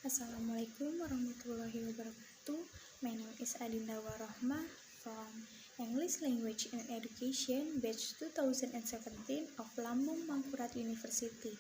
Assalamualaikum warahmatullahi wabarakatuh. My name is Adinda Warohmah from English Language and Education batch 2017 of Lambung Mangkurat University.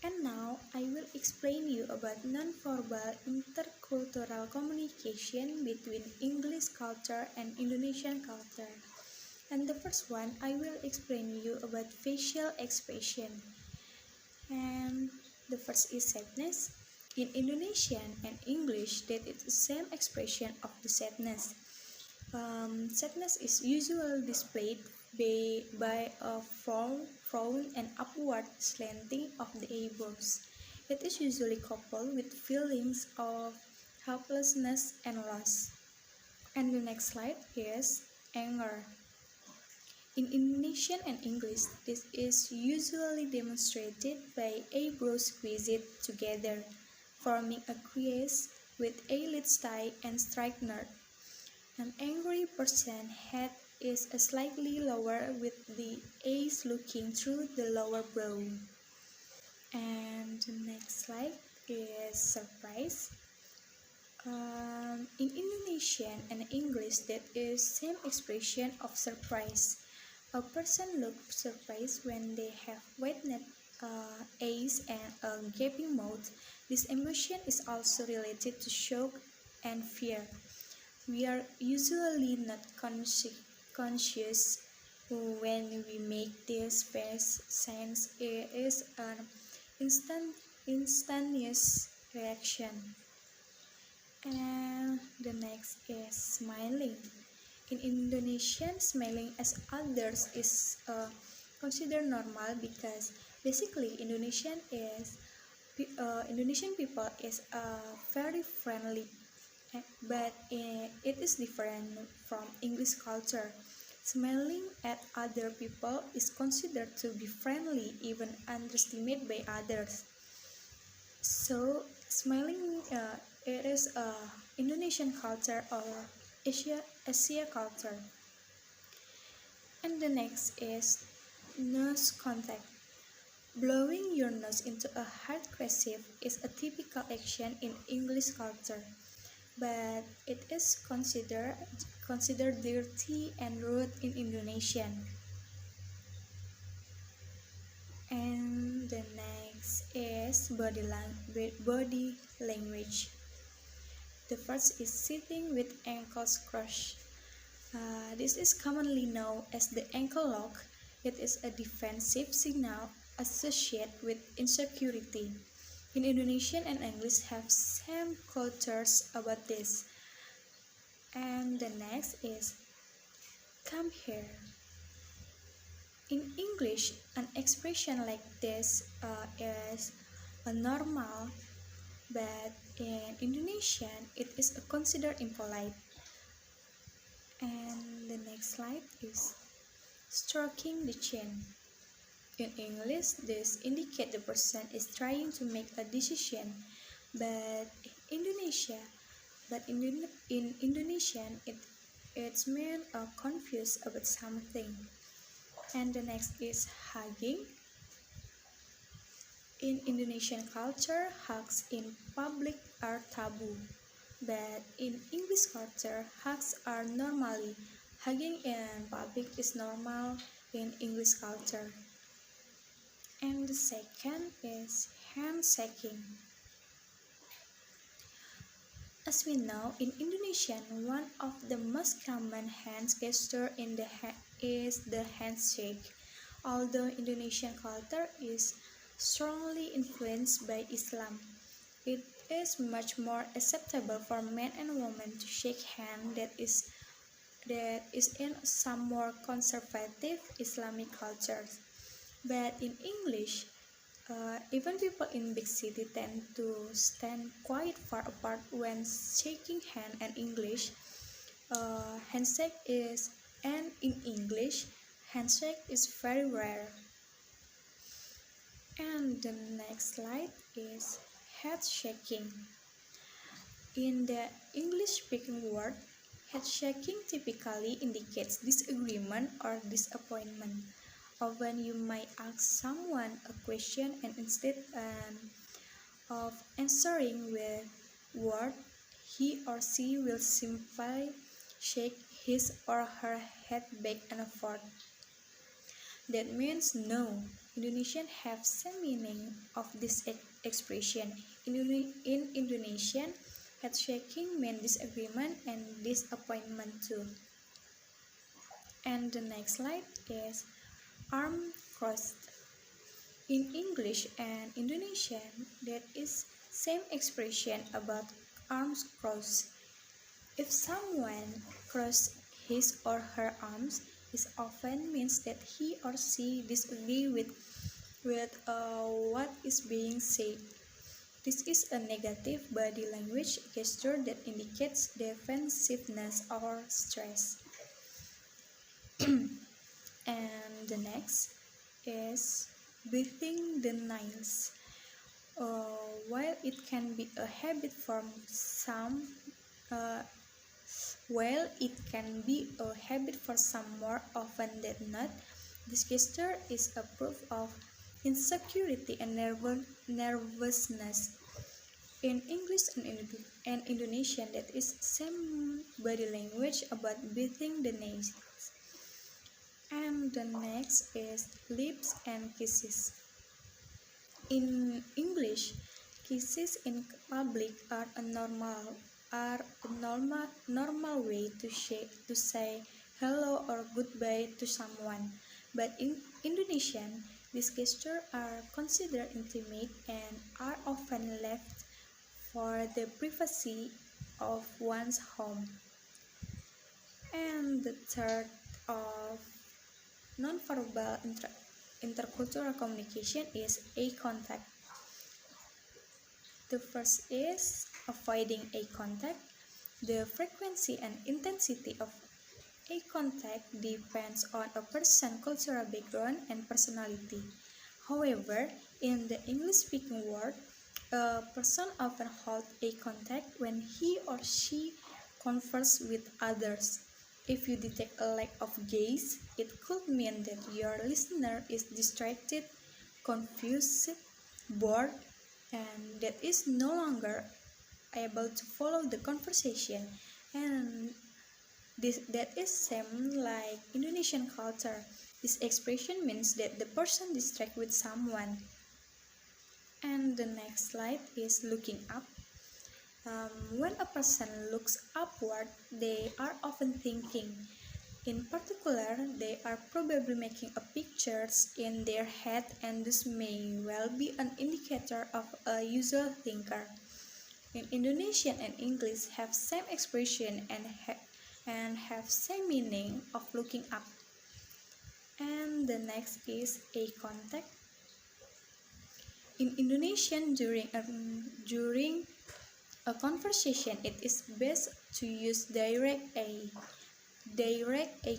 And now I will explain you about non-verbal intercultural communication between English culture and Indonesian culture. And the first one, I will explain you about facial expression. And the first is sadness. In Indonesian and English, that is the same expression of the sadness. Sadness is usually displayed by a frown and upward slanting of the eyebrows. It is usually coupled with feelings of helplessness and loss. And the next slide is anger. In Indonesian and English, this is usually demonstrated by eyebrows squeezed together, forming a crease with eyelids tight and straightened. An angry person's head is slightly lower with the eyes looking through the lower brow. And the next slide is surprise. In Indonesian and English, that is same expression of surprise. A person looks surprised when they have widened eyes and a gaping mouth. This emotion is also related to shock and fear. We are usually not conscious when we make this face sense. It is an instantaneous reaction. And the next is smiling. In Indonesian, smiling at others is considered normal because basically Indonesian people is very friendly, but it is different from English culture. Smiling at other people is considered to be friendly, even underestimated by others. So smiling it is Indonesian culture or Asia culture. And the next is nose contact. Blowing your nose into a hard cursive is a typical action in English culture, but it is considered dirty and rude in Indonesian. And the next is body language. The first is sitting with ankles crossed. This is commonly known as the ankle lock. It is a defensive signal associated with insecurity. In Indonesian and English have same cultures about this. And the next is come here. In English, an expression like this is a normal, but in Indonesian, it is considered impolite. And the next slide is stroking the chin. In English, this indicates the person is trying to make a decision, but in Indonesian, it's meant confused about something. And the next is hugging. In Indonesian culture, hugs in public are taboo, but in English culture, hugs are normally. Hugging in public is normal in English culture. And the second is handshaking. As we know, in Indonesian, one of the most common hand gesture is the handshake. Although Indonesian culture is strongly influenced by Islam, it is much more acceptable for men and women to shake hands that is in some more conservative Islamic cultures. But in English, even people in big city tend to stand quite far apart when shaking hand. And English handshake is and in English handshake is very rare. And the next slide is head shaking. In the English-speaking world, head shaking typically indicates disagreement or disappointment. Often you might ask someone a question and instead of answering with word, he or she will simply shake his or her head back and forth. That means no. Indonesian have some meaning of this expression. In Indonesian, head shaking means disagreement and disappointment too. And the next slide is arm crossed. In English and Indonesian, there is same expression about arms crossed. If someone crosses his or her arms, it often means that he or she disagrees with what is being said. This is a negative body language gesture that indicates defensiveness or stress. And the next is breathing the nails. While it can be a habit for some, more often than not, this gesture is a proof of insecurity and nervousness. In English and Indonesian, that is same body language about breathing the nails. And the next is lips and kisses. In English, kisses in public are a normal way to say hello or goodbye to someone. But in Indonesian, these gestures are considered intimate and are often left for the privacy of one's home. And the third of nonverbal intercultural communication is eye contact. The first is avoiding eye contact. The frequency and intensity of eye contact depends on a person's cultural background and personality. However, in the English-speaking world, a person often holds eye contact when he or she converses with others. If you detect a lack of gaze, it could mean that your listener is distracted, confused, bored, and that is no longer able to follow the conversation. And that is same like Indonesian culture. This expression means that the person distracted with someone. And the next slide is looking up. When a person looks upward, they are often thinking. In particular, they are probably making a pictures in their head, and this may well be an indicator of a usual thinker. In Indonesian and English have same expression and have same meaning of looking up. And the next is eye contact. In Indonesian, during a conversation, it is best to use direct eye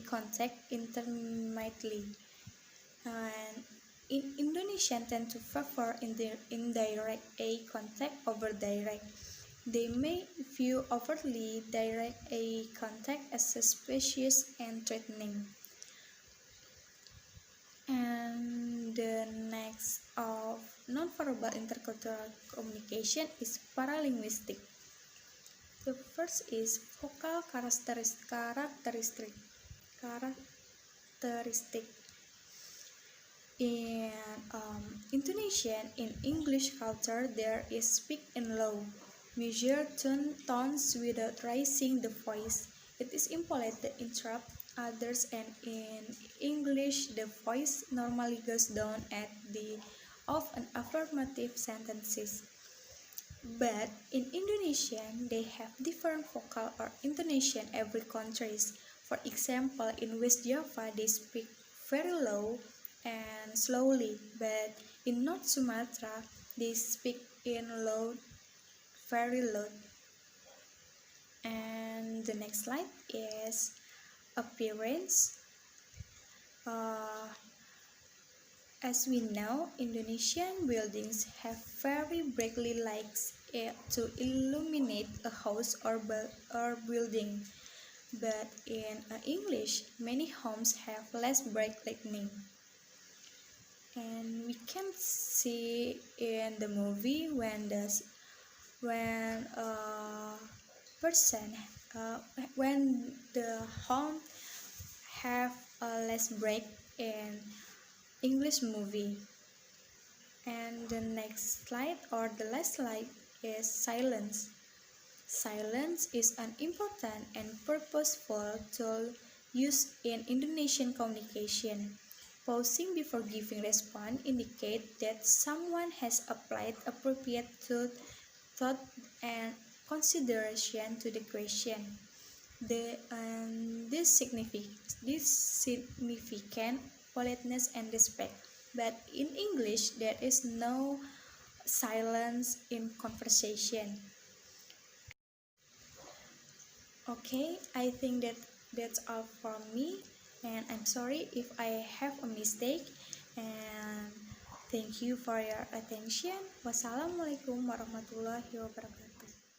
contact intermittently. And in Indonesian tend to favor indirect eye contact over direct. They may view overtly direct eye contact as suspicious and threatening. And the next of nonverbal intercultural communication is paralinguistic. The first is vocal characteristic. In Indonesian, in English culture, there is speak in low, measure tones without raising the voice. It is impolite to interrupt others, and in English, the voice normally goes down at the end of an affirmative sentences. But in Indonesian, they have different vocal or intonation every countries. For example, in West Java, they speak very low and slowly, but in North Sumatra, they speak in loud, very loud. And the next slide is appearance. As we know, Indonesian buildings have very brightly lights to illuminate a house or building. But in English, many homes have less bright lighting. And we can see in the movie when a person when the home have a less break in English movie. And the next slide or the last slide is silence. Silence is an important and purposeful tool used in Indonesian communication. Pausing before giving response indicates that someone has applied appropriate thought and consideration to the question. This significant politeness and respect. But in English, there is no silence in conversation. Okay, I think that's all from me, and I'm sorry if I have a mistake. And thank you for your attention. Wassalamualaikum warahmatullahi wabarakatuh.